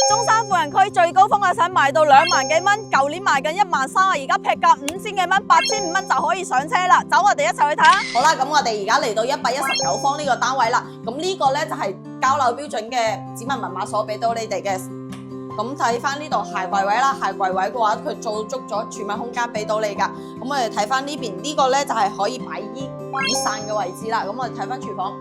中山富人區最高峰嘅想賣到2萬幾蚊，舊年賣緊13000，而家劈價5000幾蚊，8500蚊就可以上車啦。走，我哋一齊去睇下。好啦，咁我哋而家嚟到119方呢個單位啦。咁呢個咧就係交樓標準嘅指紋密碼鎖俾到你哋嘅。咁睇翻呢度鞋櫃位啦，鞋櫃位嘅話佢做足咗儲物空間俾到你噶。咁我哋睇翻呢邊呢個咧就係可以擺雨傘嘅位置啦。咁我哋睇翻廚房。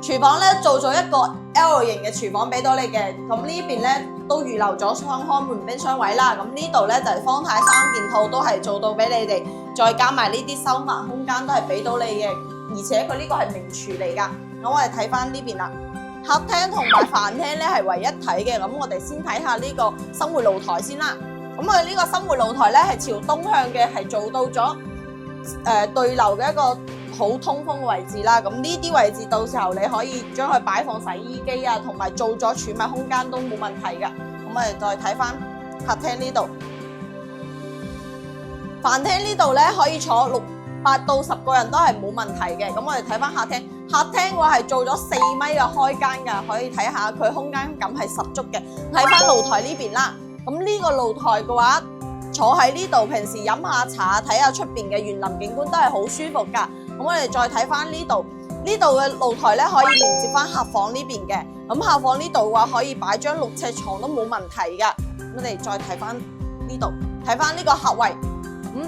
廚房咧做咗一個 L 型嘅廚房俾到你嘅，咁呢邊咧都預留咗雙開門冰箱位啦。咁呢度咧就係方太3件套都係做到俾你哋，再加埋呢啲收納空間都係俾到你嘅，而且佢呢個係明廚嚟噶。咁我哋睇翻呢邊啦，客廳同埋飯廳咧係為一體嘅。咁我哋先睇下呢個生活露台先啦。咁我哋呢個生活露台咧係朝東向嘅，係做到咗對流嘅一個好通風嘅位置啦，咁呢啲位置到時候你可以將佢擺放洗衣機啊，同埋做咗儲物空間都冇問題㗎。咁我哋再睇翻客廳呢度，飯廳呢度咧可以坐8到10個人都係冇問題嘅。咁我哋睇翻客廳，客廳嘅話係做咗4米嘅開間㗎，可以睇下佢空間感係十足嘅。睇翻露台呢邊啦，咁呢個露台嘅話，坐喺呢度，平時飲下茶、睇下出邊嘅園林景觀都係好舒服㗎。咁我哋再睇翻呢度，呢度嘅露台咧可以連接翻客房呢邊嘅。咁客房呢度嘅話可以擺張6尺床都冇問題㗎。我哋再睇翻呢度，睇翻呢個客位。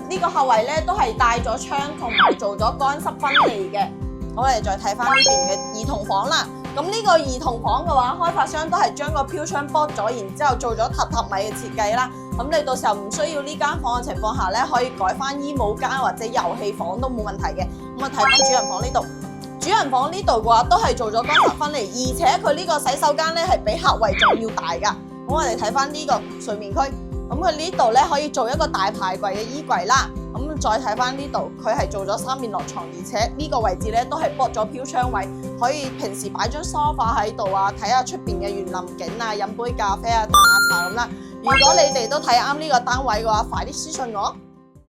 呢個客位咧都係帶咗窗同埋做咗乾濕分離嘅。我哋再睇翻呢邊嘅兒童房啦。咁呢個兒童房嘅話，開發商都係將個飄窗剝咗，然之後做咗榻榻米嘅設計啦。咁你到時候唔需要呢間房嘅情況下咧，可以改翻衣帽間或者遊戲房都冇問題嘅。咁啊睇翻主人房呢度，主人房呢度嘅話都係做咗乾濕分離，而且佢呢個洗手間咧係比客位仲要大噶。咁我哋睇翻呢個睡眠區，咁佢呢度咧可以做一個大排櫃嘅衣櫃啦。咁再睇翻呢度，佢係做咗3面落床，而且呢個位置咧都係剝咗飄窗位，可以平時擺張梳化喺度啊，睇下出邊嘅園林景啊，飲杯咖啡啊，嘆下茶咁啦。如果你哋都睇啱呢個單位嘅話，快啲私信我。